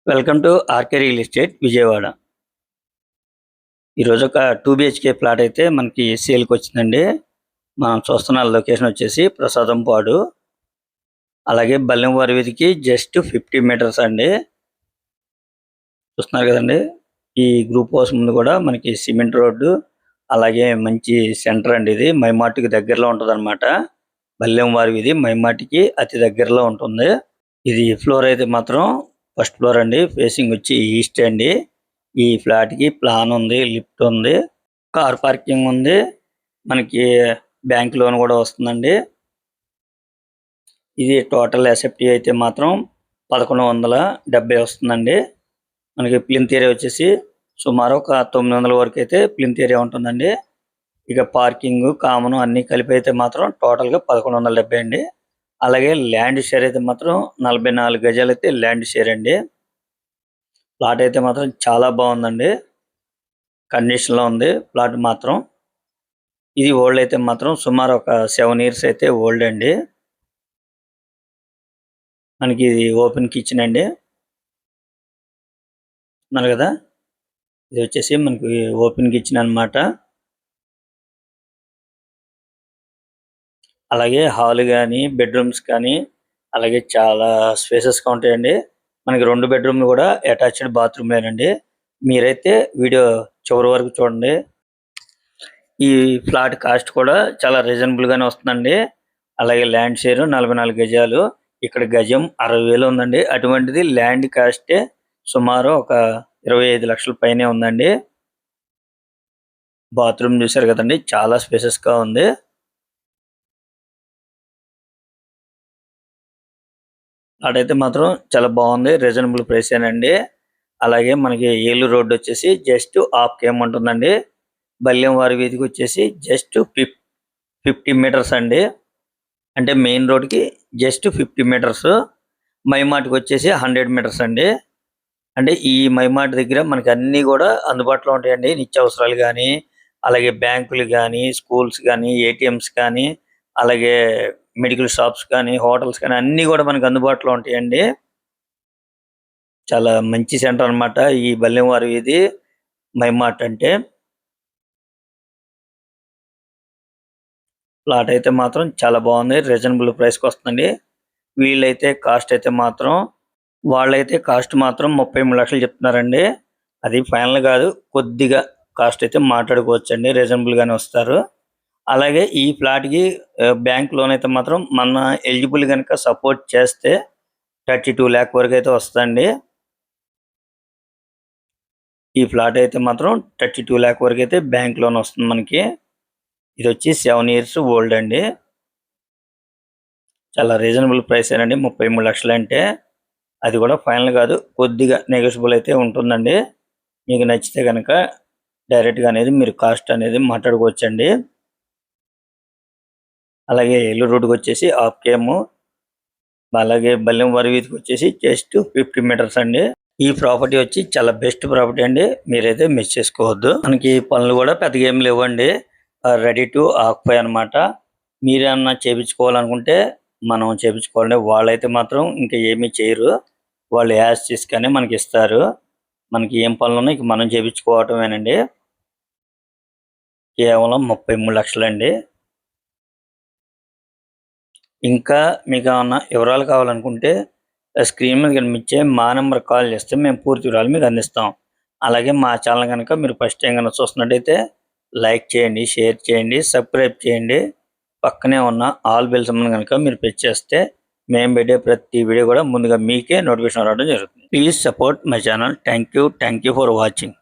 Welcome to RK real estate Vijayawada. ఈరోజు ఒక 2 BHK plot అయితే మనకి సేల్కి వచ్చిందండి. మనం చూస్తున్న లొకేషన్ వచ్చేసి ప్రసాదంపాడు, అలాగే బల్లెంవారి వీధికి జస్ట్ 50 మీటర్స్ అండి. చూస్తున్నారు కదండి, ఈ గ్రూప్ హౌస్ ముందు కూడా మనకి సిమెంట్ రోడ్డు, అలాగే మంచి సెంటర్ అండి. ఇది మైమార్ట్కి దగ్గరలో ఉంటుంది అనమాట. బల్లెంవారి వీధి మైమార్ట్కి అతి దగ్గరలో ఉంటుంది. ఇది ఫ్లోర్ అయితే మాత్రం ఫస్ట్ ఫ్లోర్ అండి. ఫేసింగ్ వచ్చి ఈస్ట్ అండి. ఈ ఫ్లాట్ కి ప్లాన్ ఉంది, లిఫ్ట్ ఉంది, కార్ పార్కింగ్ ఉంది, మనకి బ్యాంక్ లోన్ కూడా వస్తుందండి. ఇది టోటల్ ఎస్ఎఫ్టీ అయితే మాత్రం 1170 వస్తుందండి. మనకి ప్లింత్ ఏరియా వచ్చేసి సుమారు ఒక 900 వరకు అయితే ప్లింత్ ఏరియా ఉంటుందండి. ఇక పార్కింగ్ కామన్ అన్ని కలిపి అయితే మాత్రం టోటల్ గా 1170 అండి. అలాగే ల్యాండ్ షేర్ అయితే మాత్రం 44 గజాలు అయితే ల్యాండ్ షేర్ అండి. ప్లాట్ అయితే మాత్రం చాలా బాగుందండి, కండిషన్ లో ఉంది ప్లాట్ మాత్రం. ఇది ఓల్డ్ అయితే మాత్రం సుమారు ఒక 7 ఇయర్స్ అయితే ఓల్డ్ అండి. మనకి ఇది ఓపెన్ కిచెన్ అండి, ఉన్నారు కదా. ఇది వచ్చేసి మనకి ఓపెన్ కిచెన్ అన్నమాట. అలాగే హాల్ కానీ బెడ్రూమ్స్ కానీ అలాగే చాలా స్పేసెస్ గా ఉంటాయండి. మనకి 2 బెడ్రూమ్లు కూడా అటాచ్డ్ బాత్రూమ్ లేనండి. మీరైతే వీడియో చివరి వరకు చూడండి. ఈ ఫ్లాట్ కాస్ట్ కూడా చాలా రీజనబుల్ గానే వస్తుందండి. అలాగే ల్యాండ్ షేర్ 44 గజాలు, ఇక్కడ గజం 60,000 ఉందండి. అటువంటిది ల్యాండ్ కాస్ట్ సుమారు ఒక 25 లక్షల పైనే ఉందండి. బాత్రూమ్ చూసారు కదండి, చాలా స్పేసెస్ గా ఉంది. అటైతే మాత్రం చాలా బాగుంది, రీజనబుల్ ప్రైస్ ఏనండి. అలాగే మనకి ఏలూరు రోడ్ వచ్చేసి జస్ట్ హాఫ్ కేఎం ఉంటుందండి. బల్లెంవారి వీధికి వచ్చేసి జస్ట్ 50 మీటర్స్ అండి. అంటే మెయిన్ రోడ్ కి జస్ట్ 50 మీటర్స్. మైమార్ట్కి వచ్చేసి 100 మీటర్స్ అండి. అంటే ఈ మైమార్ట్ దగ్గర మనకి అన్ని కూడా అందుబాటులో ఉంటాయండి. నిత్యావసరాలు కానీ, అలాగే బ్యాంకులు కానీ, స్కూల్స్ కానీ, ఏటీఎంస్ కానీ, అలాగే మెడికల్ షాప్స్ కానీ, హోటల్స్ కానీ అన్ని కూడా మనకు అందుబాటులో ఉంటాయండి. చాలా మంచి సెంటర్ అన్నమాట ఈ బల్లెంవారి వీధి మైమార్ట్ అంటే. ప్లాట్ అయితే మాత్రం చాలా బాగుంది, రీజనబుల్ ప్రైస్కి వస్తుందండి. వీళ్ళైతే కాస్ట్ అయితే మాత్రం వాళ్ళైతే కాస్ట్ మాత్రం 33 లక్షలు చెప్తున్నారండి. అది ఫైనల్ కాదు, కొద్దిగా కాస్ట్ అయితే మాట్లాడుకోవచ్చు అండి, రీజనబుల్ గానే వస్తారు. అలాగే ఈ ఫ్లాట్ కి బ్యాంక్ లోన్ అయితే మాత్రం మన ఎలిజిబుల్ కనుక సపోర్ట్ చేస్తే 32 lakh వరకు అయితే వస్తుందండి. ఈ ఫ్లాట్ అయితే మాత్రం 32 lakh వరకు అయితే బ్యాంక్ లోన్ వస్తుంది మనకి. ఇది వచ్చి 7 ఇయర్స్ ఓల్డ్ అండి. చాలా రీజనబుల్ ప్రైస్ ఏనండి, 33 లక్షలు అంటే. అది కూడా ఫైనల్ కాదు, కొద్దిగా నెగోషియబుల్ అయితే ఉంటుందండి. మీకు నచ్చితే కనుక డైరెక్ట్గా అనేది మీరు కాస్ట్ అనేది మాట్లాడుకోవచ్చండి. అలాగే ఏలూరు రోడ్డుకి వచ్చేసి హాఫ్ కేఎం, అలాగే బల్లెంవారి వీధికి వచ్చేసి జస్ట్ 50 మీటర్స్ అండి. ఈ ప్రాపర్టీ వచ్చి చాలా బెస్ట్ ప్రాపర్టీ అండి, మీరైతే మిస్ చేసుకోవద్దు. మనకి పనులు కూడా పెద్దగా ఏం లేవండి, రెడీ టు ఆక్యుపై అనమాట. మీరేమన్నా చేయించుకోవాలనుకుంటే మనం చేయించుకోవాలండి. వాళ్ళైతే మాత్రం ఇంకా ఏమీ చేయరు, వాళ్ళు యాజ్ తీసుకొని మనకి ఇస్తారు. మనకి ఏం పనులు ఉన్నాయి మనం చేయించుకోవటమేనండి. కేవలం 33 లక్షలండి. ఇంకా మీకు ఏమన్నా వివరాలు కావాలనుకుంటే స్క్రీన్ మీద కనిపించే మా నెంబర్ కాల్ చేస్తే మేము పూర్తి వివరాలు మీకు అందిస్తాం. అలాగే మా ఛానల్ కనుక మీరు ఫస్ట్ టైం కనుక చూస్తున్నట్టయితే లైక్ చేయండి, షేర్ చేయండి, సబ్స్క్రైబ్ చేయండి. పక్కనే ఉన్న ఆల్ బెల్ సింబల్ కనుక మీరు ప్రెస్ చేస్తే మేము పెట్టే ప్రతి వీడియో కూడా ముందుగా మీకే నోటిఫికేషన్ రావడం జరుగుతుంది. Please support my channel. Thank you for watching.